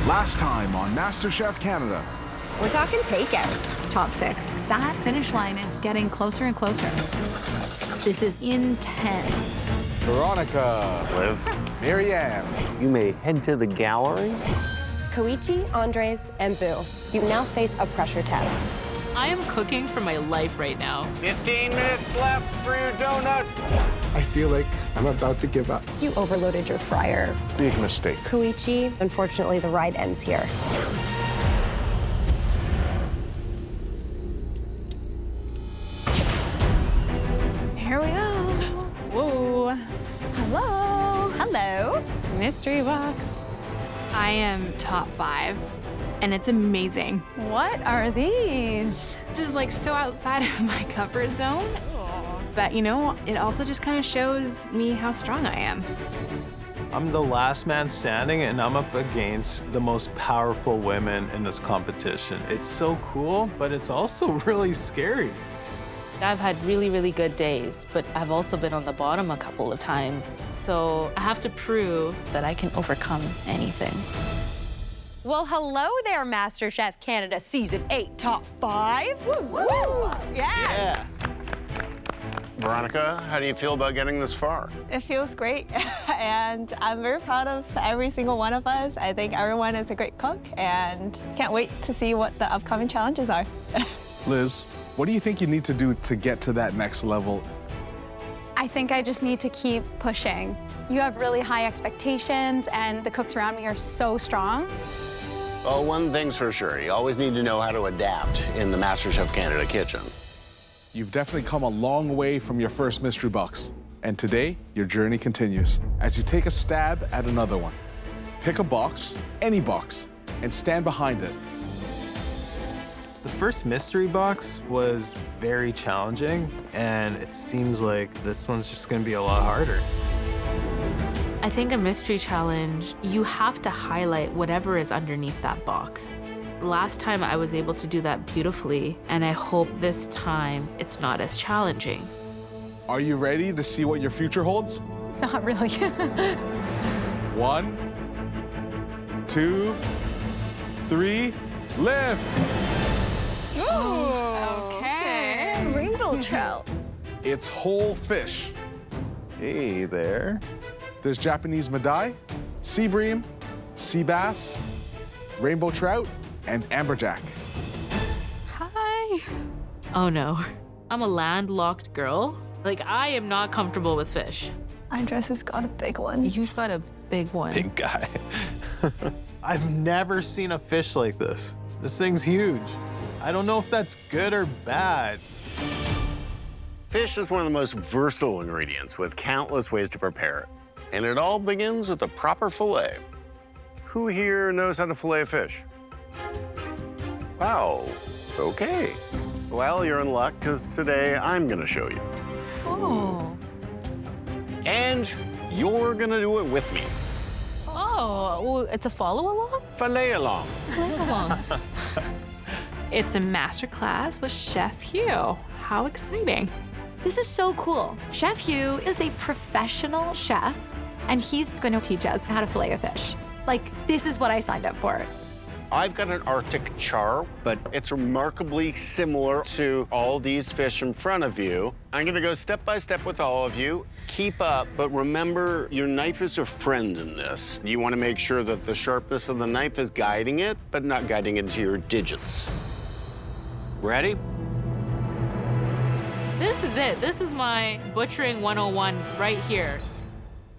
Last time on MasterChef Canada. We're talking takeout. Top 6. That finish line is getting closer and closer. This is intense. Veronica. Liv. Marianne. You may head to the gallery. Koichi, Andres, and Boo, you now face a pressure test. I am cooking for my life right now. 15 minutes left for your donuts. I feel like I'm about to give up. You overloaded your fryer. Big mistake. Koichi, unfortunately, the ride ends here. Here we go. Whoa. Hello. Hello. Mystery box. I am top 5, and it's amazing. What are these? This is like so outside of my comfort zone. But you know, it also just kind of shows me how strong I am. I'm the last man standing, and I'm up against the most powerful women in this competition. It's so cool, but it's also really scary. I've had really, really good days, but I've also been on the bottom a couple of times. So I have to prove that I can overcome anything. Well, hello there, MasterChef Canada Season 8 Top 5. Woo, woo. Yeah. Veronica, how do you feel about getting this far? It feels great, and I'm very proud of every single one of us. I think everyone is a great cook, and can't wait to see what the upcoming challenges are. Liz, what do you think you need to do to get to that next level? I think I just need to keep pushing. You have really high expectations, and the cooks around me are so strong. Well, one thing's for sure. You always need to know how to adapt in the MasterChef Canada kitchen. You've definitely come a long way from your first mystery box. And today, your journey continues as you take a stab at another one. Pick a box, any box, and stand behind it. The first mystery box was very challenging, and it seems like this one's just gonna be a lot harder. I think a mystery challenge, you have to highlight whatever is underneath that box. Last time I was able to do that beautifully, and I hope this time it's not as challenging. Are you ready to see what your future holds? Not really. 1, 2, 3, lift! Okay. Rainbow trout. It's whole fish. Hey there. There's Japanese madai, sea bream, sea bass, rainbow trout, and amberjack. Hi. Oh no, I'm a landlocked girl. Like, I am not comfortable with fish. Andres has got a big one. You've got a big one. Big guy. I've never seen a fish like this. This thing's huge. I don't know if that's good or bad. Fish is one of the most versatile ingredients with countless ways to prepare it. And it all begins with a proper fillet. Who here knows how to fillet a fish? Wow, okay. Well, you're in luck, because today I'm gonna show you. Oh. And you're gonna do it with me. Oh, well, it's a follow-along? Fillet along. Follow-along. It's a masterclass with Chef Hugh. How exciting. This is so cool. Chef Hugh is a professional chef, and he's going to teach us how to fillet a fish. Like, this is what I signed up for. I've got an Arctic char, but it's remarkably similar to all these fish in front of you. I'm gonna go step by step with all of you. Keep up, but remember, your knife is a friend in this. You wanna make sure that the sharpness of the knife is guiding it, but not guiding it into your digits. Ready? This is it. This is my butchering 101 right here.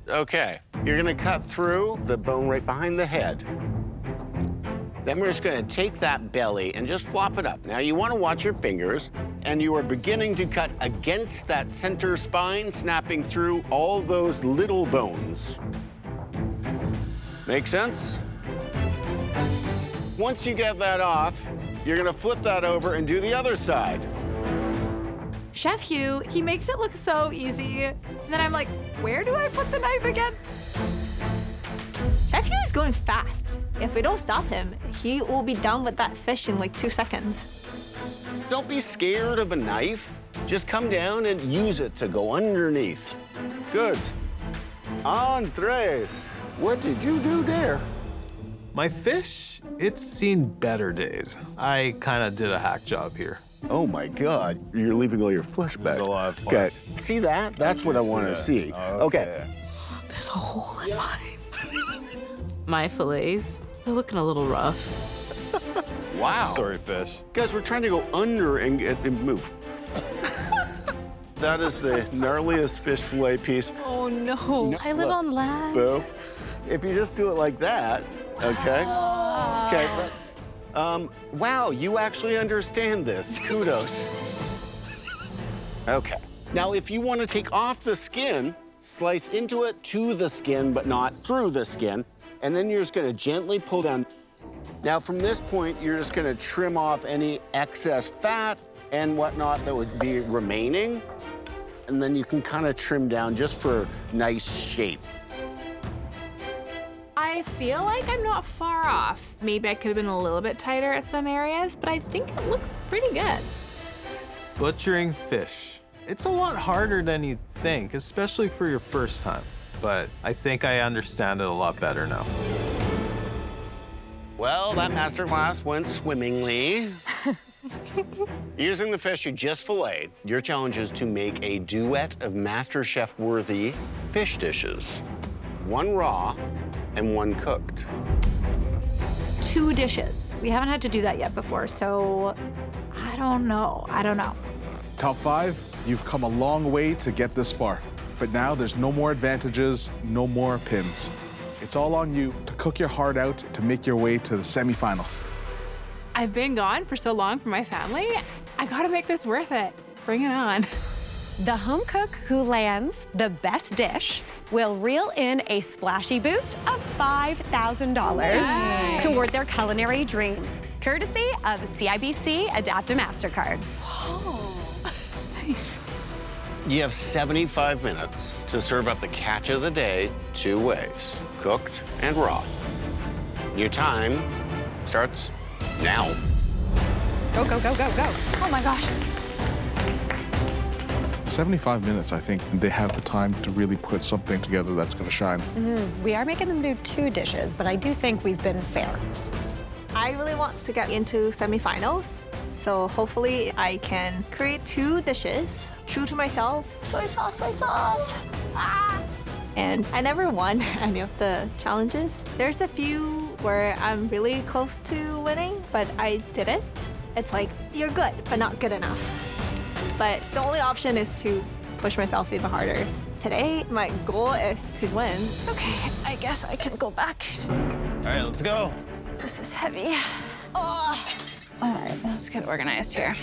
Okay, you're gonna cut through the bone right behind the head. Then we're just gonna take that belly and just flop it up. Now you wanna watch your fingers, and you are beginning to cut against that center spine, snapping through all those little bones. Make sense? Once you get that off, you're gonna flip that over and do the other side. Chef Hugh, he makes it look so easy. And then I'm like, where do I put the knife again? Chef Hugh is going fast. If we don't stop him, he will be done with that fish in like 2 seconds. Don't be scared of a knife. Just come down and use it to go underneath. Good. Andres, what did you do there? My fish, it's seen better days. I kind of did a hack job here. Oh my God, you're leaving all your flesh back. There's a lot of flesh. Okay, see that? That's what I want to see. Okay. There's a hole in mine. My fillets, they're looking a little rough. Wow. Sorry, fish. Guys, we're trying to go under and move. That is the gnarliest fish fillet piece. Oh no, I live on land. Boo. If you just do it like that, okay? Okay. Wow, you actually understand this. Kudos. Okay. Now, if you want to take off the skin, slice into it to the skin, but not through the skin, and then you're just going to gently pull down. Now, from this point, you're just going to trim off any excess fat and whatnot that would be remaining, and then you can kind of trim down just for nice shape. I feel like I'm not far off. Maybe I could have been a little bit tighter at some areas, but I think it looks pretty good. Butchering fish. It's a lot harder than you think, especially for your first time. But I think I understand it a lot better now. Well, that masterclass went swimmingly. Using the fish you just filleted, your challenge is to make a duet of MasterChef-worthy fish dishes. One raw and one cooked. 2 dishes. We haven't had to do that yet before, so I don't know. Top 5, you've come a long way to get this far. But now there's no more advantages, no more pins. It's all on you to cook your heart out to make your way to the semifinals. I've been gone for so long from my family. I gotta make this worth it. Bring it on. The home cook who lands the best dish will reel in a splashy boost of $5,000 toward their culinary dream, courtesy of CIBC Adaptive MasterCard. Nice. You have 75 minutes to serve up the catch of the day 2 ways, cooked and raw. Your time starts now. Go, go, go, go, go. Oh my gosh. 75 minutes, I think they have the time to really put something together that's going to shine. We are making them do 2 dishes, but I do think we've been fair. I really want to get into semifinals, so hopefully I can create 2 dishes, true to myself. Soy sauce, soy sauce. Ah! And I never won any of the challenges. There's a few where I'm really close to winning, but I didn't. It's like, you're good, but not good enough. But the only option is to push myself even harder. Today, my goal is to win. Okay, I guess I can go back. All right, let's go. This is heavy. Oh. All right, let's get organized here.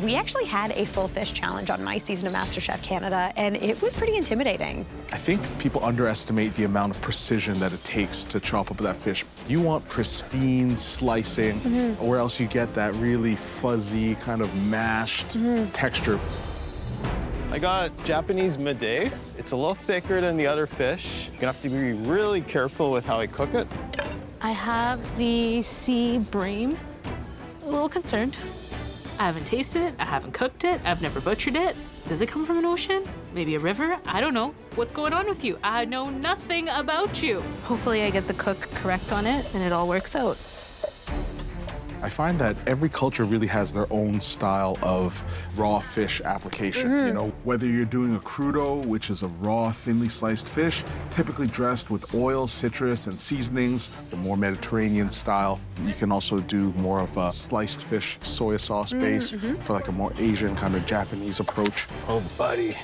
We actually had a full fish challenge on my season of MasterChef Canada, and it was pretty intimidating. I think people underestimate the amount of precision that it takes to chop up that fish. You want pristine slicing, or else you get that really fuzzy, kind of mashed texture. I got Japanese Maday. It's a little thicker than the other fish. You're gonna have to be really careful with how I cook it. I have the sea bream. A little concerned. I haven't tasted it, I haven't cooked it, I've never butchered it. Does it come from an ocean? Maybe a river? I don't know. What's going on with you? I know nothing about you. Hopefully I get the cook correct on it and it all works out. I find that every culture really has their own style of raw fish application. You know, whether you're doing a crudo, which is a raw, thinly sliced fish, typically dressed with oil, citrus, and seasonings, the more Mediterranean style. You can also do more of a sliced fish soy sauce base for like a more Asian kind of Japanese approach. Oh, buddy.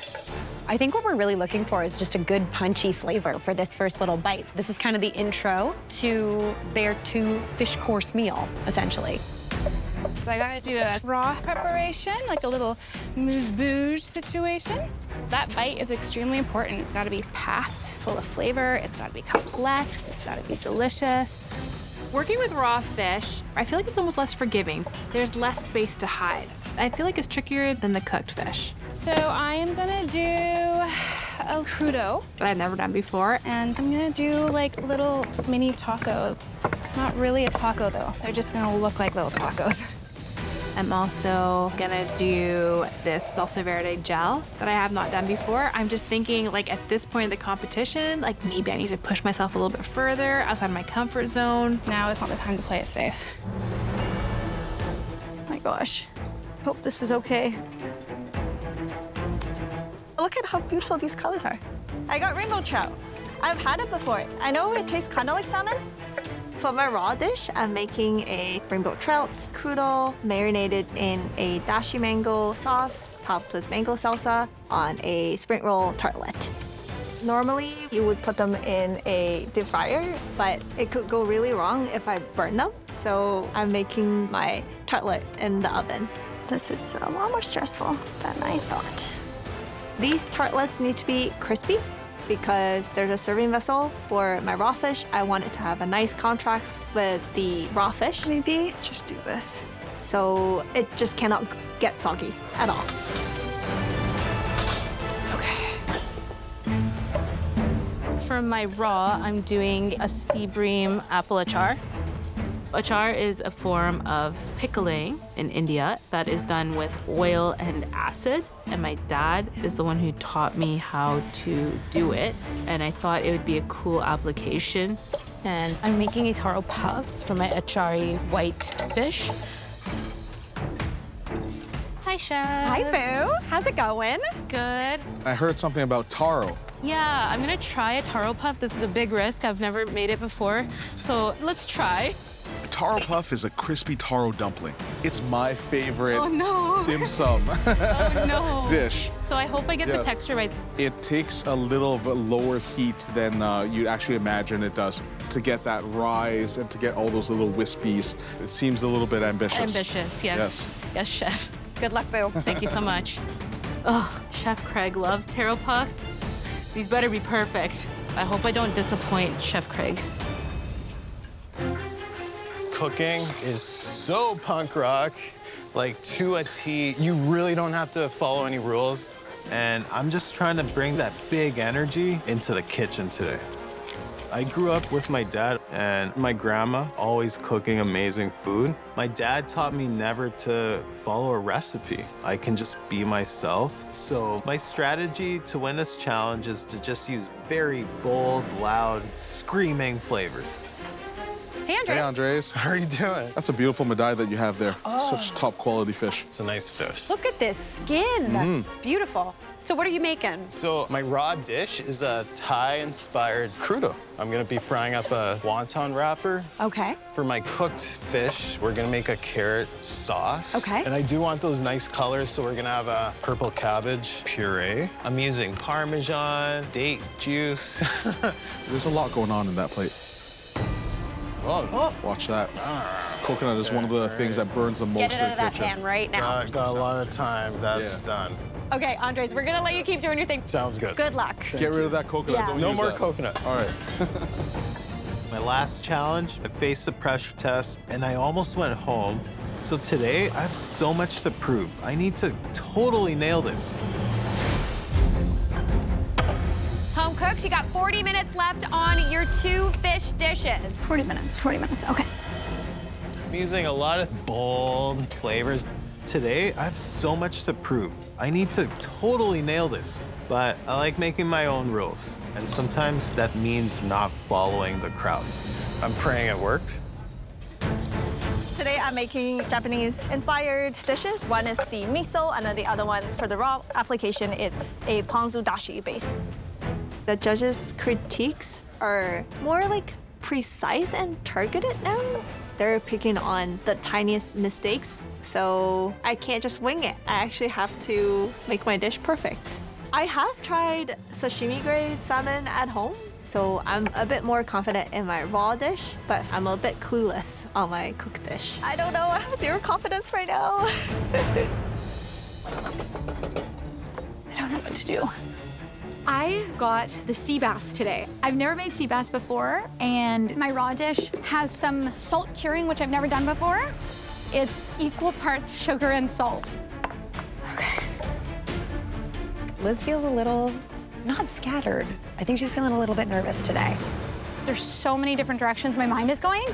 I think what we're really looking for is just a good punchy flavor for this first little bite. This is kind of the intro to their 2 fish course meal, essentially. So I gotta do a raw preparation, like a little moose-bouge situation. That bite is extremely important. It's gotta be packed, full of flavor. It's gotta be complex. It's gotta be delicious. Working with raw fish, I feel like it's almost less forgiving. There's less space to hide. I feel like it's trickier than the cooked fish. So I am gonna do a crudo. That I've never done before. And I'm gonna do like little mini tacos. It's not really a taco though. They're just gonna look like little tacos. I'm also gonna do this salsa verde gel that I have not done before. I'm just thinking, like, at this point in the competition, like, maybe I need to push myself a little bit further outside my comfort zone. Now is not the time to play it safe. My gosh. Hope this is okay. Look at how beautiful these colors are. I got rainbow trout. I've had it before. I know it tastes kind of like salmon. For my raw dish, I'm making a rainbow trout crudo marinated in a dashi mango sauce topped with mango salsa on a spring roll tartlet. Normally, you would put them in a deep fryer, but it could go really wrong if I burn them. So I'm making my tartlet in the oven. This is a lot more stressful than I thought. These tartlets need to be crispy because there's a serving vessel for my raw fish. I want it to have a nice contrast with the raw fish. Maybe just do this. So it just cannot get soggy at all. For my raw, I'm doing a sea bream apple achar. Achar is a form of pickling in India that is done with oil and acid. And my dad is the one who taught me how to do it. And I thought it would be a cool application. And I'm making a taro puff for my achari white fish. Hi, Chef. Hi, Boo. How's it going? Good. I heard something about taro. Yeah, I'm gonna try a taro puff. This is a big risk. I've never made it before. So let's try. Taro puff is a crispy taro dumpling. It's my favorite dim sum dish. So I hope I get the texture right. It takes a little of a lower heat than you'd actually imagine it does to get that rise and to get all those little wispies. It seems a little bit ambitious. Ambitious, yes. Yes, Chef. Good luck, Boo. Thank you so much. Oh, Chef Craig loves taro puffs. These better be perfect. I hope I don't disappoint Chef Craig. Cooking is so punk rock, like to a T. You really don't have to follow any rules. And I'm just trying to bring that big energy into the kitchen today. I grew up with my dad and my grandma, always cooking amazing food. My dad taught me never to follow a recipe. I can just be myself. So my strategy to win this challenge is to just use very bold, loud, screaming flavors. Hey, Andres. Hey, Andres. How are you doing? That's a beautiful Maday that you have there. Such top quality fish. It's a nice fish. Look at this skin. Beautiful. So what are you making? So my raw dish is a Thai-inspired crudo. I'm gonna be frying up a wonton wrapper. Okay. For my cooked fish, we're gonna make a carrot sauce. Okay. And I do want those nice colors, so we're gonna have a purple cabbage puree. I'm using Parmesan, date juice. There's a lot going on in that plate. Oh. Watch that. Coconut is one of the things that burns the most Get it out of in the that kitchen. pan right now. Got a lot of time. That's done. Okay, Andres, we're gonna let you keep doing your thing. Sounds good. Good luck. Get rid of that coconut. Yeah. Don't No use more that. coconut. All right. My last challenge, I faced the pressure test, and I almost went home. So today, I have so much to prove. I need to totally nail this. Home cooks, you got 40 minutes left on your 2 fish dishes. 40 minutes, okay. I'm using a lot of bold flavors. Today, I have so much to prove. I need to totally nail this. But I like making my own rules. And sometimes that means not following the crowd. I'm praying it works. Today I'm making Japanese-inspired dishes. One is the miso, and then the other one for the raw application, it's a ponzu dashi base. The judges' critiques are more like precise and targeted now. They're picking on the tiniest mistakes, so I can't just wing it. I actually have to make my dish perfect. I have tried sashimi-grade salmon at home, so I'm a bit more confident in my raw dish, but I'm a bit clueless on my cooked dish. I don't know, I have zero confidence right now. I don't know what to do. I got the sea bass today. I've never made sea bass before, and My raw dish has some salt curing, which I've never done before. It's equal parts sugar and salt. Liz feels a little, not scattered. I think she's feeling a little bit nervous today. There's so many different directions my mind is going.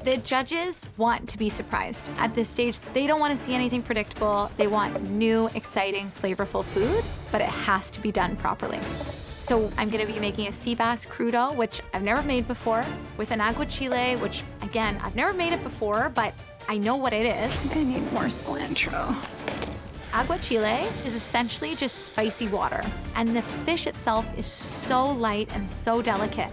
The judges want to be surprised. At this stage, they don't want to see anything predictable. They want new, exciting, flavorful food, but it has to be done properly. So I'm gonna be making a sea bass crudo, which I've never made before, with an aguachile, which again, I've never made it before, but I know what it is. I think I need more cilantro. Aguachile is essentially just spicy water, and the fish itself is so light and so delicate.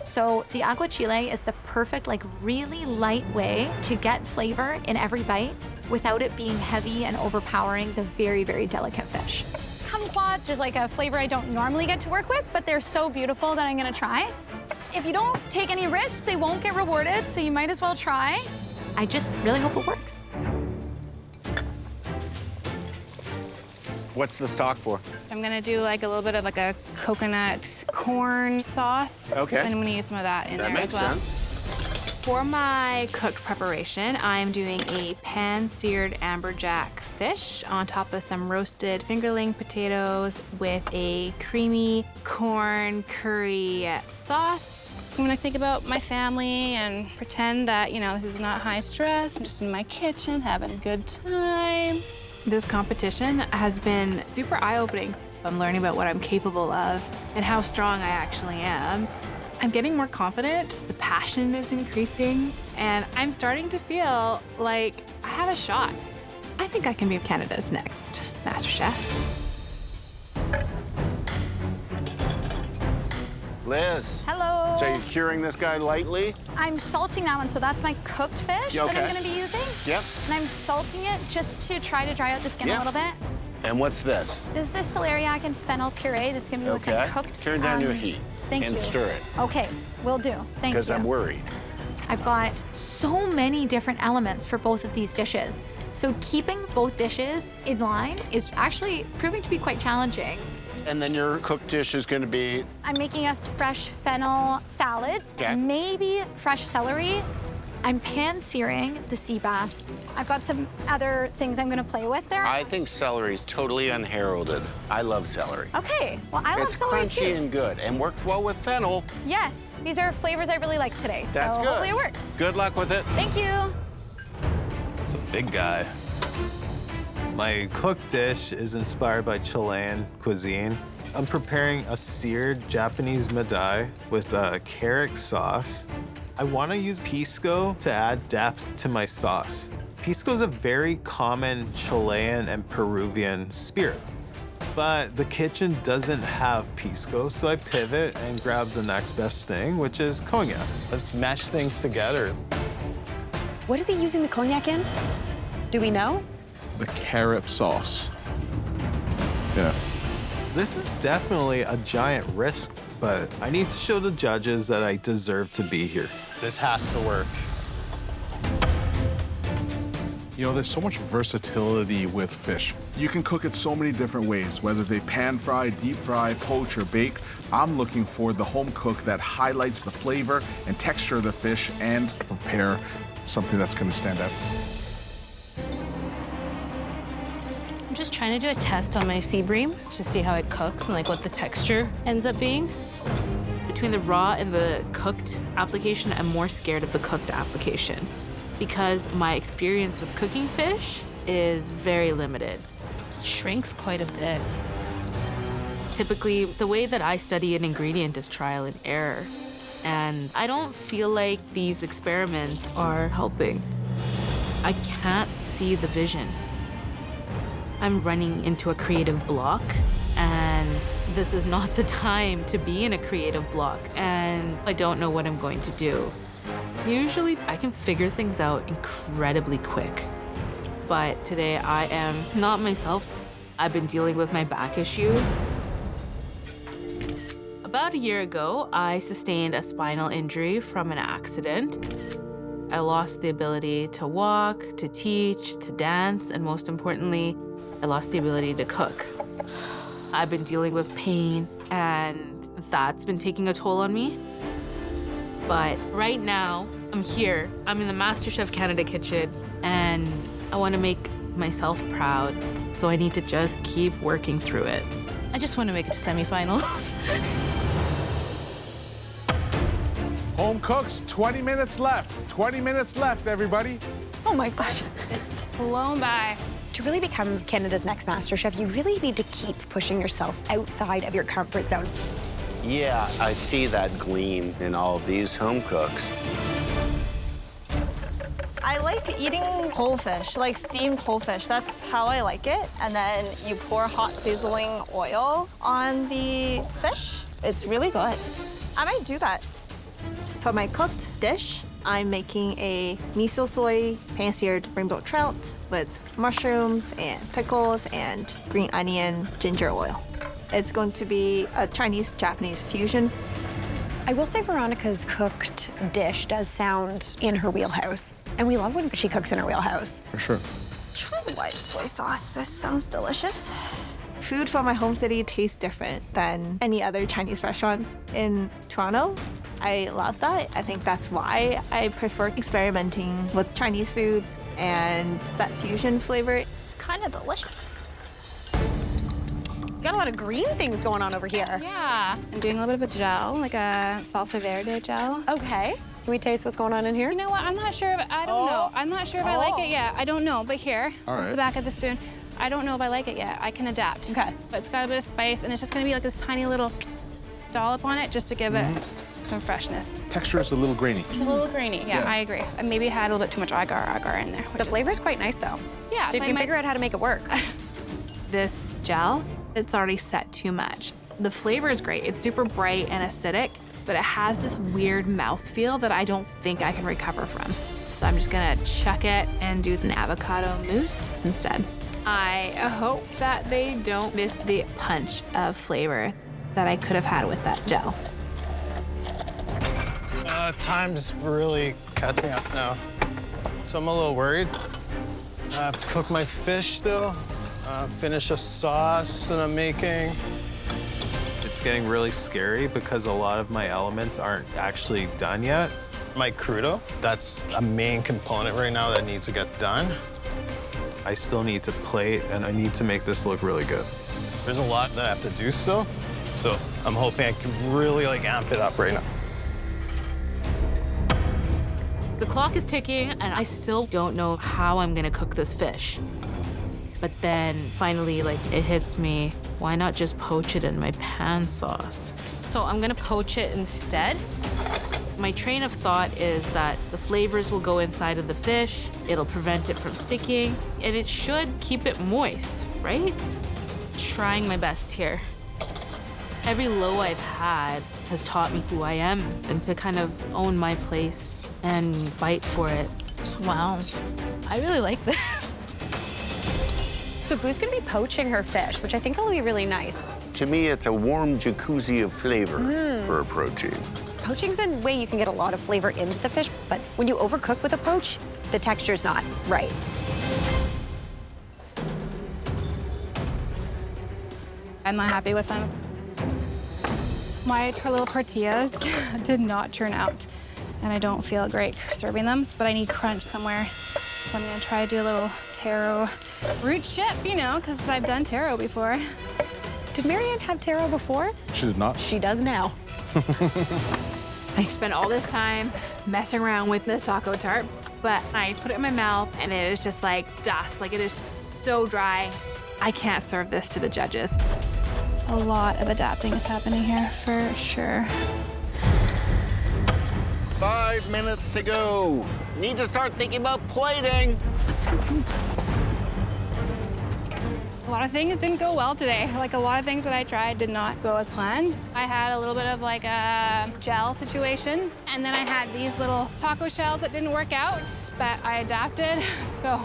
So the aguachile is the perfect, like really light way to get flavor in every bite without it being heavy and overpowering the very, very delicate fish. Kumquats is like a flavor I don't normally get to work with, but they're so beautiful that I'm gonna try. If you don't take any risks, they won't get rewarded, so you might as well try. I just really hope it works. What's the stock for? I'm gonna do like a little bit of like a coconut corn sauce. Okay. And I'm gonna use some of that in there as well. That makes sense. For my cooked preparation, I'm doing a pan-seared amberjack fish on top of some roasted fingerling potatoes with a creamy corn curry sauce. I'm gonna think about my family and pretend that, you know, this is not high stress. I'm just in my kitchen having a good time. This competition has been super eye-opening. I'm learning about what I'm capable of and how strong I actually am. I'm getting more confident, the passion is increasing, and I'm starting to feel like I have a shot. I think I can be Canada's next MasterChef. Liz. Hello. So you're curing this guy lightly? I'm salting that one, so that's my cooked fish that I'm gonna be using. Yep. And I'm salting it just to try to dry out the skin a little bit. And what's this? This is celeriac and fennel puree. This is gonna be with my cooked. Turn down your heat. Thank and you. stir it. Okay, will do. Thank you. Because I'm worried. I've got so many different elements for both of these dishes. So keeping both dishes in line is actually proving to be quite challenging. And then your cooked dish is going to be? I'm making a fresh fennel salad, maybe fresh celery. I'm pan-searing the sea bass. I've got some other things I'm gonna play with there. I think celery is totally unheralded. I love celery. Okay, well, I love celery It's crunchy too. and good and works well with fennel. Yes, these are flavors I really like today, so That's good. hopefully it works. Good luck with it. Thank you. It's a big guy. My cooked dish is inspired by Chilean cuisine. I'm preparing a seared Japanese madai with a carrot sauce. I want to use pisco to add depth to my sauce. Pisco is a very common Chilean and Peruvian spirit, but the kitchen doesn't have pisco, so I pivot and grab the next best thing, which is cognac. Let's mash things together. What is he using the cognac in? Do we know? The carrot sauce. Yeah. This is definitely a giant risk, but I need to show the judges that I deserve to be here. This has to work. You know, there's so much versatility with fish. You can cook it so many different ways, whether they pan fry, deep fry, poach, or bake. I'm looking for the home cook that highlights the flavor and texture of the fish and prepare something that's gonna stand out. I'm just trying to do a test on my sea bream to see how it cooks and like what the texture ends up being. Between the raw and the cooked application, I'm more scared of the cooked application because my experience with cooking fish is very limited. It shrinks quite a bit. Typically, the way that I study an ingredient is trial and error, and I don't feel like these experiments are helping. I can't see the vision. I'm running into a creative block, and this is not the time to be in a creative block, and I don't know what I'm going to do. Usually, I can figure things out incredibly quick, but today I am not myself. I've been dealing with my back issue. About a year ago, I sustained a spinal injury from an accident. I lost the ability to walk, to teach, to dance, and most importantly, I lost the ability to cook. I've been dealing with pain, and that's been taking a toll on me. But right now, I'm here. I'm in the MasterChef Canada kitchen, and I want to make myself proud, so I need to just keep working through it. I just want to make it to semifinals. Home cooks, 20 minutes left. 20 minutes left, everybody. Oh my gosh, it's flown by. To really become Canada's next MasterChef, you really need to keep pushing yourself outside of your comfort zone. Yeah, I see that gleam in all of these home cooks. I like eating whole fish, like steamed whole fish. That's how I like it. And then you pour hot sizzling oil on the fish. It's really good. I might do that. For my cooked dish, I'm making a miso soy pan-seared rainbow trout with mushrooms and pickles and green onion ginger oil. It's going to be a Chinese-Japanese fusion. I will say Veronica's cooked dish does sound in her wheelhouse. And we love when she cooks in her wheelhouse. For sure. Let's try the white soy sauce. This sounds delicious. Food from my home city tastes different than any other Chinese restaurants in Toronto. I love that. I think that's why I prefer experimenting with Chinese food and that fusion flavor. It's kind of delicious. Got a lot of green things going on over here. Yeah, I'm doing a little bit of a gel, like a salsa verde gel. Okay. Can we taste what's going on in here? You know what? I'm not sure if I don't know. I'm not sure if I like it yet. I don't know, but here, it's the back of the spoon. I don't know if I like it yet. I can adapt. Okay. But it's got a bit of spice, and it's just gonna be like this tiny little dollop on it just to give it some freshness. Texture is a little grainy. It's a little grainy, yeah, I agree. I maybe had a little bit too much agar in there. The flavor is quite nice, though. Yeah. So you can figure out how to make it work. This gel, it's already set too much. The flavor is great. It's super bright and acidic, but it has this weird mouthfeel that I don't think I can recover from. So I'm just gonna chuck it and do an avocado mousse instead. I hope that they don't miss the punch of flavor that I could have had with that gel. Time's really catching up now. So I'm a little worried. I have to cook my fish still, finish a sauce that I'm making. It's getting really scary because a lot of my elements aren't actually done yet. My crudo, that's a main component right now that needs to get done. I still need to plate, and I need to make this look really good. There's a lot that I have to do still, so I'm hoping I can really amp it up right now. The clock is ticking, and I still don't know how I'm gonna cook this fish. But then finally, it hits me. Why not just poach it in my pan sauce? So I'm gonna poach it instead. My train of thought is that the flavors will go inside of the fish, it'll prevent it from sticking, and it should keep it moist, right? Trying my best here. Every low I've had has taught me who I am and to kind of own my place and fight for it. Wow. I really like this. So Boo's gonna be poaching her fish, which I think will be really nice. To me, it's a warm jacuzzi of flavor for a protein. Poaching's a way you can get a lot of flavor into the fish, but when you overcook with a poach, the texture's not right. I'm not happy with them. My little tortillas did not turn out, and I don't feel great serving them, but I need crunch somewhere. So I'm gonna try to do a little taro root chip, because I've done taro before. Did Marianne have taro before? She did not. She does now. I spent all this time messing around with this taco tart, but I put it in my mouth and it is just like dust. It is so dry. I can't serve this to the judges. A lot of adapting is happening here, for sure. 5 minutes to go. Need to start thinking about plating. Let's get some plates. A lot of things didn't go well today. A lot of things that I tried did not go as planned. I had a little bit of a gel situation, and then I had these little taco shells that didn't work out, but I adapted. So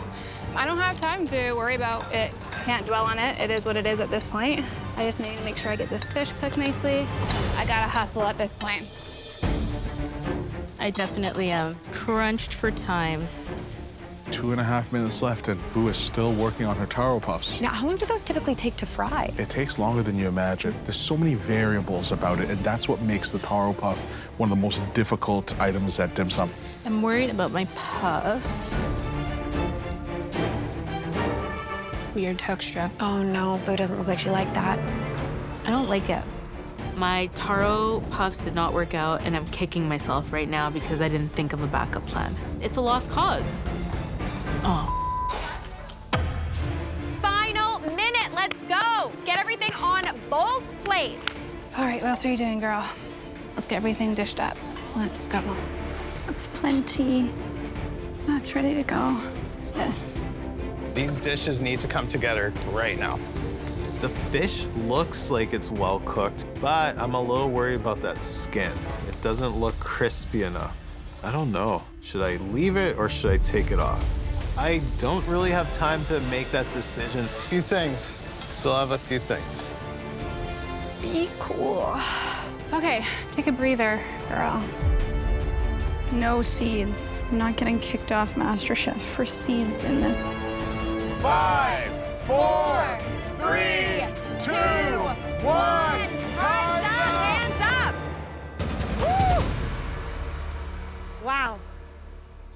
I don't have time to worry about it. Can't dwell on it. It is what it is at this point. I just need to make sure I get this fish cooked nicely. I gotta hustle at this point. I definitely am crunched for time. 2.5 minutes left, and Boo is still working on her taro puffs. Now, how long do those typically take to fry? It takes longer than you imagine. There's so many variables about it, and that's what makes the taro puff one of the most difficult items at dim sum. I'm worried about my puffs. Weird texture. Oh no, Boo doesn't look like she liked that. I don't like it. My taro puffs did not work out, and I'm kicking myself right now because I didn't think of a backup plan. It's a lost cause. Oh. Final minute, let's go. Get everything on both plates. All right, what else are you doing, girl? Let's get everything dished up. Let's go. That's plenty. That's ready to go. Yes. These dishes need to come together right now. The fish looks like it's well cooked, but I'm a little worried about that skin. It doesn't look crispy enough. I don't know. Should I leave it or should I take it off? I don't really have time to make that decision. A few things. Still have a few things. Be cool. Okay, take a breather, girl. No seeds. I'm not getting kicked off MasterChef for seeds in this. 5, 4, 3, 2, 1. Time's up! Hands up! Woo! Wow.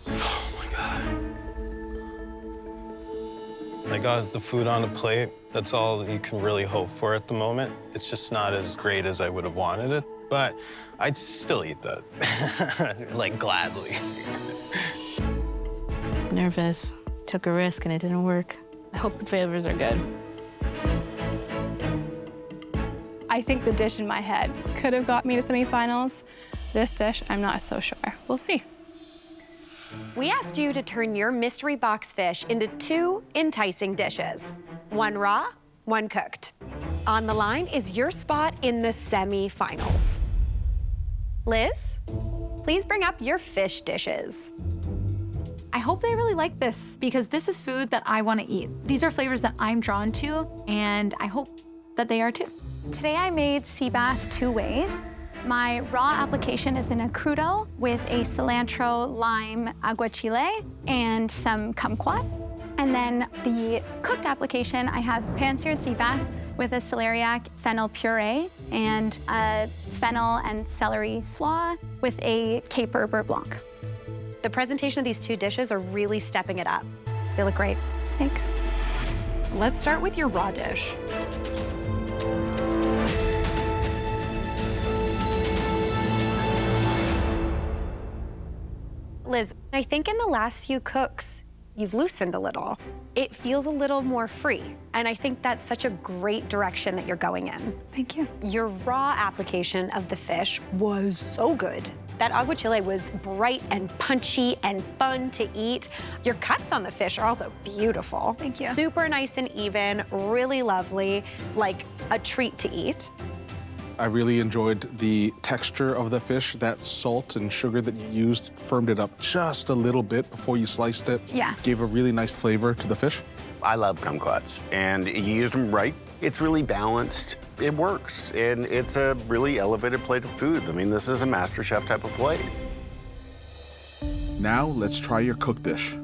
Oh my God. I got the food on a plate. That's all you can really hope for at the moment. It's just not as great as I would have wanted it, but I'd still eat that, like gladly. Nervous. Took a risk and it didn't work. I hope the flavors are good. I think the dish in my head could have got me to semifinals. This dish, I'm not so sure. We'll see. We asked you to turn your mystery box fish into 2 enticing dishes. 1 raw, 1 cooked. On the line is your spot in the semi-finals. Liz, please bring up your fish dishes. I hope they really like this because this is food that I want to eat. These are flavors that I'm drawn to, and I hope that they are too. Today I made sea bass 2 ways. My raw application is in a crudo with a cilantro, lime, aguachile, and some kumquat. And then the cooked application, I have pan-seared sea bass with a celeriac fennel puree and a fennel and celery slaw with a caper beurre blanc. The presentation of these 2 dishes are really stepping it up. They look great. Thanks. Let's start with your raw dish. Liz, I think in the last few cooks, you've loosened a little. It feels a little more free, and I think that's such a great direction that you're going in. Thank you. Your raw application of the fish was so good. That aguachile was bright and punchy and fun to eat. Your cuts on the fish are also beautiful. Thank you. Super nice and even, really lovely, like a treat to eat. I really enjoyed the texture of the fish. That salt and sugar that you used firmed it up just a little bit before you sliced it. Yeah. Gave a really nice flavor to the fish. I love kumquats, and you used them right. It's really balanced. It works, and it's a really elevated plate of food. I mean, this is a MasterChef type of plate. Now let's try your cooked dish.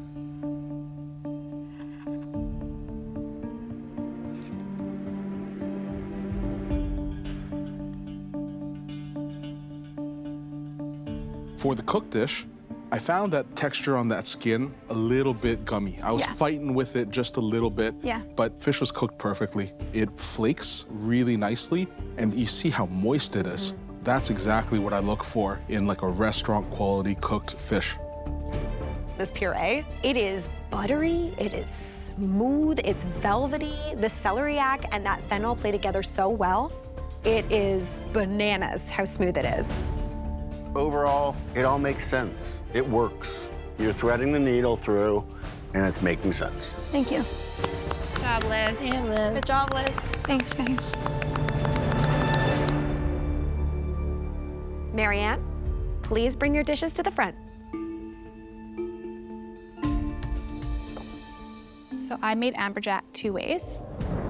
For the cooked dish, I found that texture on that skin a little bit gummy. I was fighting with it just a little bit, but fish was cooked perfectly. It flakes really nicely, and you see how moist it is. That's exactly what I look for in like a restaurant quality cooked fish. This puree, it is buttery, it is smooth, it's velvety. The celeriac and that fennel play together so well. It is bananas how smooth it is. Overall, it all makes sense. It works. You're threading the needle through, and it's making sense. Thank you. Good job, Liz. Hey, Liz. Good job, Liz. Thanks, guys. Marianne, please bring your dishes to the front. So I made amberjack 2 ways.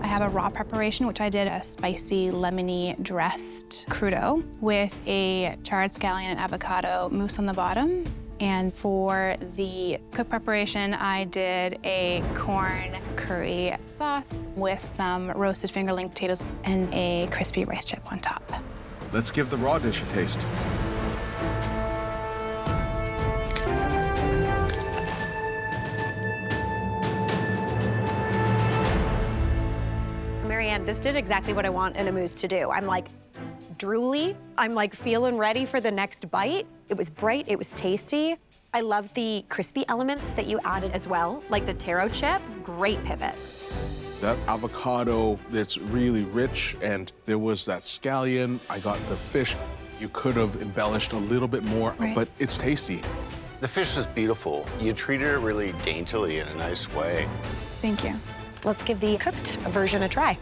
I have a raw preparation, which I did a spicy, lemony dressed crudo with a charred scallion and avocado mousse on the bottom. And for the cooked preparation, I did a corn curry sauce with some roasted fingerling potatoes and a crispy rice chip on top. Let's give the raw dish a taste. Marianne, this did exactly what I want in a mousse to do. I'm like drooly. I'm like feeling ready for the next bite. It was bright, it was tasty. I love the crispy elements that you added as well, like the taro chip, great pivot. That avocado, it's really rich, and there was that scallion. I got the fish. You could have embellished a little bit more, but it's tasty. The fish is beautiful. You treated it really daintily in a nice way. Thank you. Let's give the cooked version a try.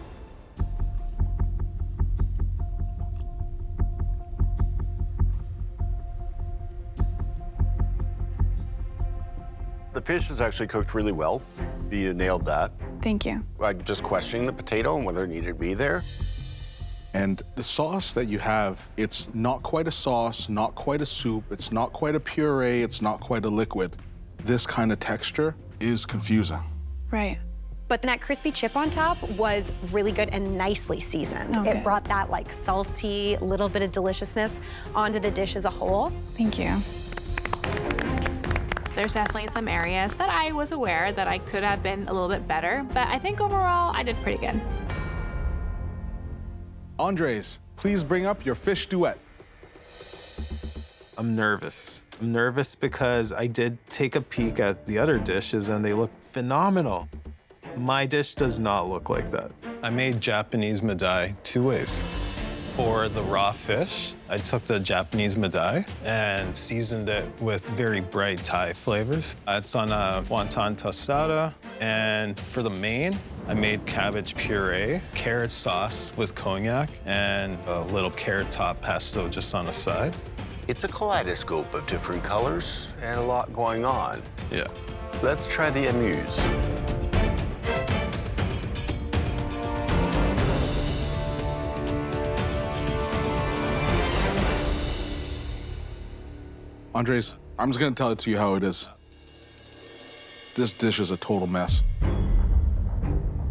The fish is actually cooked really well. You nailed that. Thank you. I'm just questioning the potato and whether it needed to be there. And the sauce that you have, it's not quite a sauce, not quite a soup, it's not quite a puree, it's not quite a liquid. This kind of texture is confusing. Right. But that crispy chip on top was really good and nicely seasoned. It brought that like salty, little bit of deliciousness onto the dish as a whole. Thank you. There's definitely some areas that I was aware that I could have been a little bit better, but I think overall I did pretty good. Andres, please bring up your fish duet. I'm nervous. I'm nervous because I did take a peek at the other dishes and they look phenomenal. My dish does not look like that. I made Japanese madai 2 ways. For the raw fish, I took the Japanese madai and seasoned it with very bright Thai flavors. It's on a wonton tostada. And for the main, I made cabbage puree, carrot sauce with cognac, and a little carrot top pesto just on the side. It's a kaleidoscope of different colors and a lot going on. Yeah. Let's try the amuse. Andres, I'm just gonna tell it to you how it is. This dish is a total mess.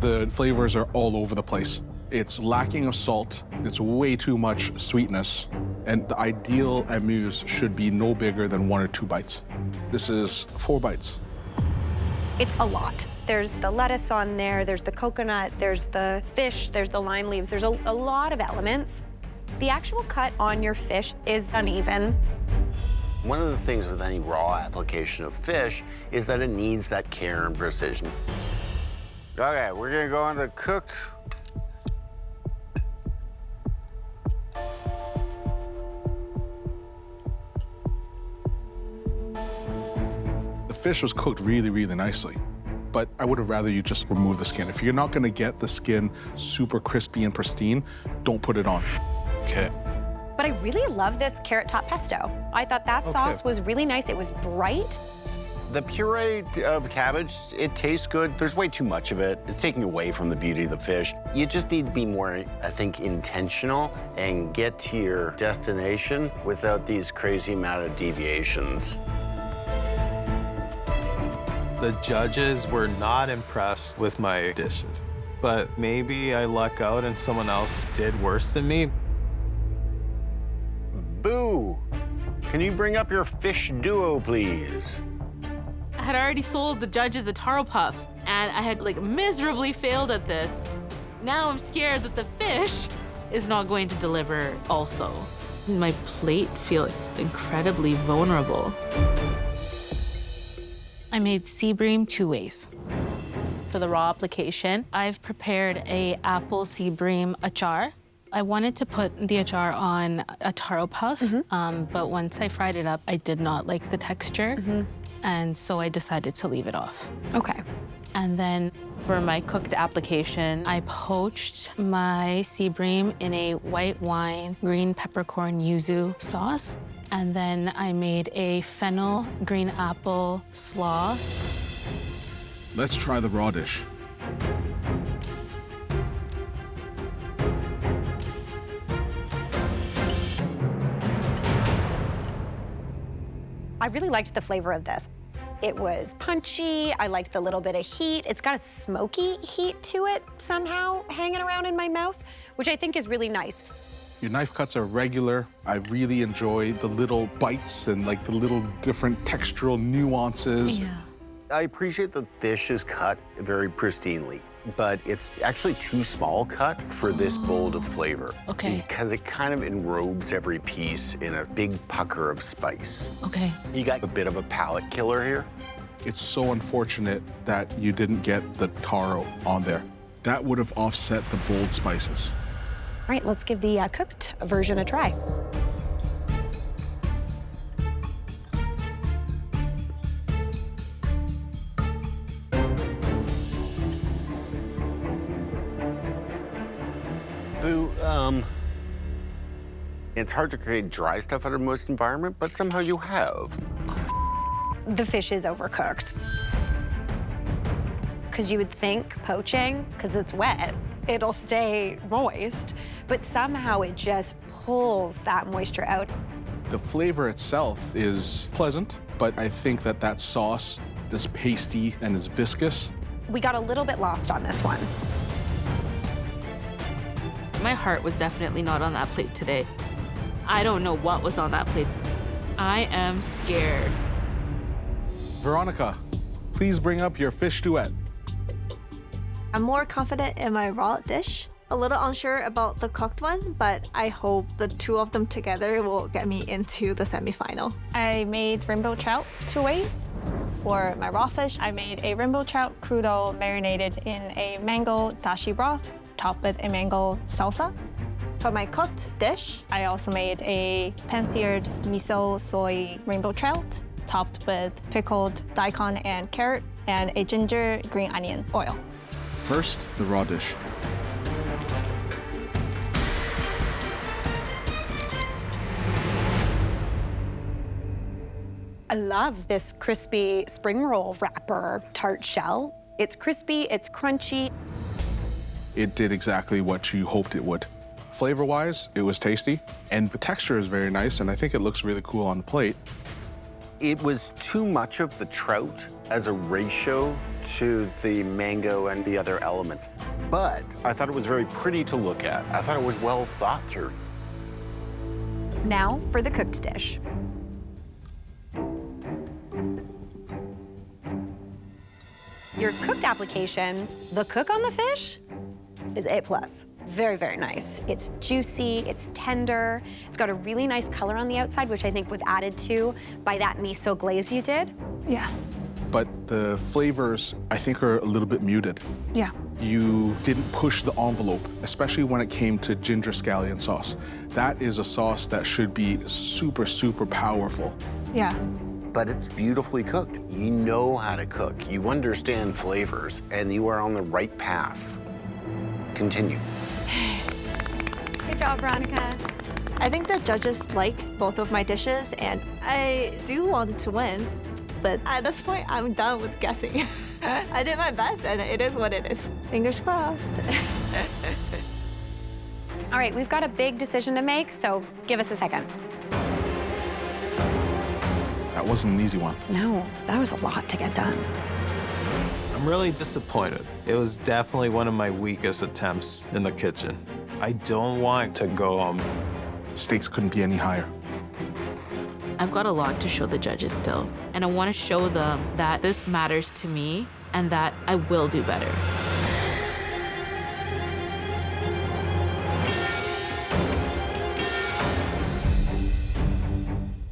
The flavors are all over the place. It's lacking of salt, it's way too much sweetness, and the ideal amuse should be no bigger than 1 or 2 bites. This is 4 bites. It's a lot. There's the lettuce on there, there's the coconut, there's the fish, there's the lime leaves. There's a lot of elements. The actual cut on your fish is uneven. One of the things with any raw application of fish is that it needs that care and precision. Okay, we're gonna go on to cooked. The fish was cooked really, really nicely, but I would have rather you just remove the skin. If you're not gonna get the skin super crispy and pristine, don't put it on. Okay. But I really love this carrot top pesto. I thought that sauce was really nice. It was bright. The puree of cabbage, it tastes good. There's way too much of it. It's taking away from the beauty of the fish. You just need to be more, I think, intentional and get to your destination without these crazy amount of deviations. The judges were not impressed with my dishes, but maybe I luck out and someone else did worse than me. Boo! Can you bring up your fish duo, please? I had already sold the judges a taro puff, and I had like miserably failed at this. Now I'm scared that the fish is not going to deliver also. My plate feels incredibly vulnerable. I made sea bream 2 ways. For the raw application, I've prepared a apple sea bream achar. I wanted to put the achar on a taro puff, but once I fried it up, I did not like the texture, and so I decided to leave it off. Okay. And then for my cooked application, I poached my sea bream in a white wine, green peppercorn yuzu sauce, and then I made a fennel green apple slaw. Let's try the raw dish. I really liked the flavor of this. It was punchy. I liked the little bit of heat. It's got a smoky heat to it somehow hanging around in my mouth, which I think is really nice. Your knife cuts are regular. I really enjoy the little bites and like the little different textural nuances. I appreciate the fish is cut very pristinely. but it's actually too small cut for this bold of flavor. Okay. Because it kind of enrobes every piece in a big pucker of spice. Okay. You got a bit of a palate killer here. It's so unfortunate that you didn't get the taro on there. That would have offset the bold spices. All right, let's give the cooked version a try. Boo, it's hard to create dry stuff out of most environment, but somehow you have. The fish is overcooked. Because you would think poaching, because it's wet, it'll stay moist, but somehow it just pulls that moisture out. The flavor itself is pleasant, but I think that that sauce is pasty and is viscous. We got a little bit lost on this one. My heart was definitely not on that plate today. I don't know what was on that plate. I am scared. Veronica, please bring up your fish duet. I'm more confident in my raw dish. A little unsure about the cooked one, but I hope the two of them together will get me into the semifinal. I made rainbow trout 2 ways. For my raw fish, I made a rainbow trout crudo marinated in a mango dashi broth, topped with a mango salsa. For my cooked dish, I also made a pan-seared miso soy rainbow trout, topped with pickled daikon and carrot, and a ginger green onion oil. First, the raw dish. I love this crispy spring roll wrapper tart shell. It's crispy, it's crunchy. It did exactly what you hoped it would. Flavor-wise, it was tasty, and the texture is very nice, and I think it looks really cool on the plate. It was too much of the trout as a ratio to the mango and the other elements. But I thought it was very pretty to look at. I thought it was well thought through. Now for the cooked dish. Your cooked application, the cook on the fish, is A+. Very, very nice. It's juicy, it's tender, it's got a really nice color on the outside, which I think was added to by that miso glaze you did. Yeah. But the flavors, I think, are a little bit muted. Yeah. You didn't push the envelope, especially when it came to ginger scallion sauce. That is a sauce that should be super, super powerful. Yeah. But it's beautifully cooked. You know how to cook. You understand flavors, and you are on the right path. Continue. Good job, Veronica. I think the judges like both of my dishes, and I do want to win. But at this point, I'm done with guessing. I did my best, and it is what it is. Fingers crossed. All right, we've got a big decision to make, so give us a second. That wasn't an easy one. No, that was a lot to get done. I'm really disappointed. It was definitely one of my weakest attempts in the kitchen. I don't want to go home. Stakes couldn't be any higher. I've got a lot to show the judges still, and I want to show them that this matters to me and that I will do better.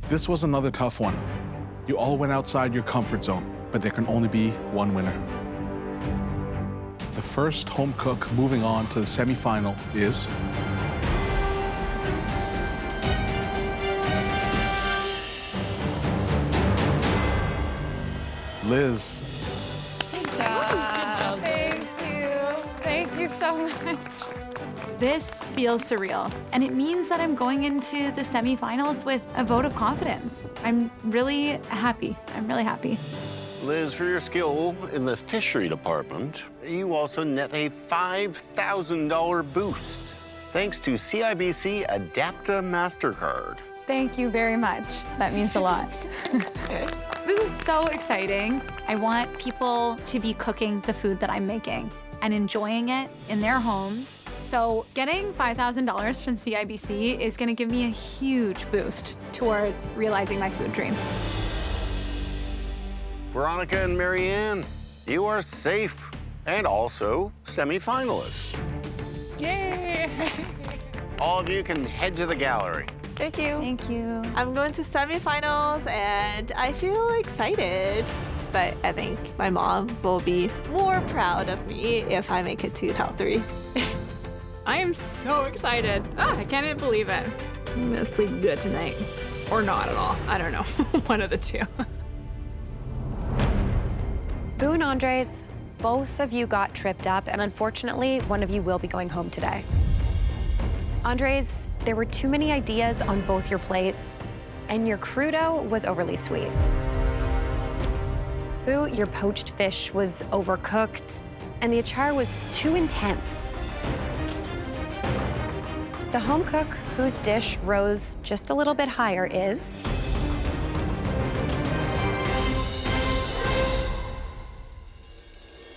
This was another tough one. You all went outside your comfort zone, but there can only be one winner. The first home cook moving on to the semifinal is Liz. Good job. Thank you. Thank you so much. This feels surreal, and it means that I'm going into the semifinals with a vote of confidence. I'm really happy. I'm really happy. Liz, for your skill in the fishery department, you also net a $5,000 boost, thanks to CIBC Adapta MasterCard. Thank you very much. That means a lot. This is so exciting. I want people to be cooking the food that I'm making and enjoying it in their homes. So getting $5,000 from CIBC is gonna give me a huge boost towards realizing my food dream. Veronica and Marianne, you are safe. and also semifinalists. Yay! All of you can head to the gallery. Thank you. Thank you. I'm going to semifinals and I feel excited. But I think my mom will be more proud of me if I make it to top 3. I am so excited. I can't even believe it. I'm gonna sleep good tonight. Or not at all. I don't know. One of the two. Boo and Andres, both of you got tripped up, and unfortunately, one of you will be going home today. Andres, there were too many ideas on both your plates, and your crudo was overly sweet. Boo, your poached fish was overcooked, and the achar was too intense. The home cook whose dish rose just a little bit higher is...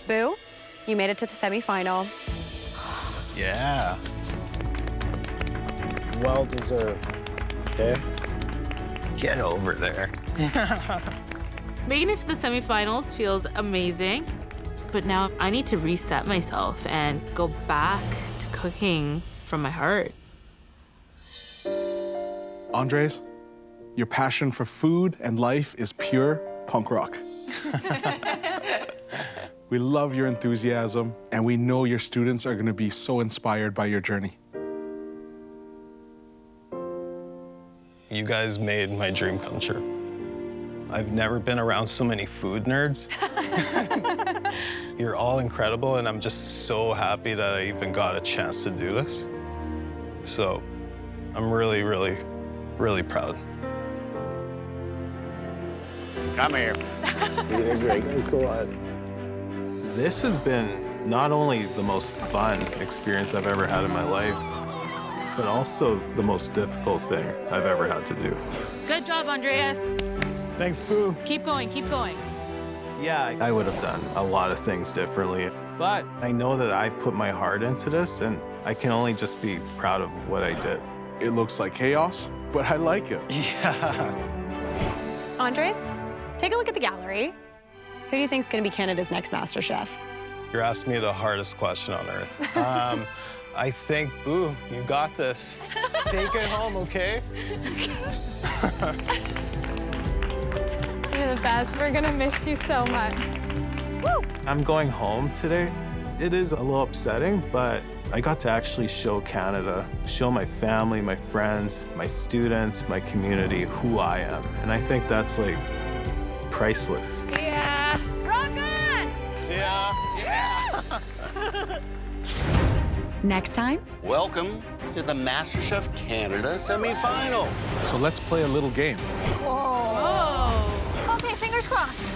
Boo, you made it to the semifinal. Yeah. Well deserved. Okay? Get over there. Making it to the semifinals feels amazing, but now I need to reset myself and go back to cooking from my heart. Andres, your passion for food and life is pure punk rock. We love your enthusiasm, and we know your students are going to be so inspired by your journey. You guys made my dream come true. I've never been around so many food nerds. You're all incredible, and I'm just so happy that I even got a chance to do this. So I'm really, really, really proud. Come here. You did great. Thanks a lot. This has been not only the most fun experience I've ever had in my life, but also the most difficult thing I've ever had to do. Good job, Andreas. Thanks, Boo. Keep going, keep going. Yeah, I would have done a lot of things differently, but I know that I put my heart into this, and I can only just be proud of what I did. It looks like chaos, but I like it. Yeah. Andres, take a look at the gallery. Who do you think is going to be Canada's next MasterChef? You're asking me the hardest question on earth. I think, Boo, you got this. Take it home, okay? You're the best. We're gonna miss you so much. Woo! I'm going home today. It is a little upsetting, but I got to actually show Canada, show my family, my friends, my students, my community who I am. And I think that's like priceless. See ya. Rock on! See ya. Yeah. Next time? Welcome to the MasterChef Canada semifinal. So let's play a little game. Whoa. Okay, fingers crossed.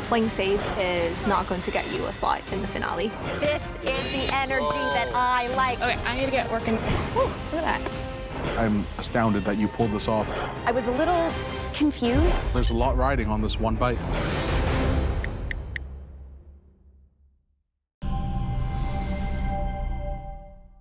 Playing safe is not going to get you a spot in the finale. This is the energy that I like. Okay, I need to get working. Whew, look at that. I'm astounded that you pulled this off. I was a little confused. There's a lot riding on this one bite.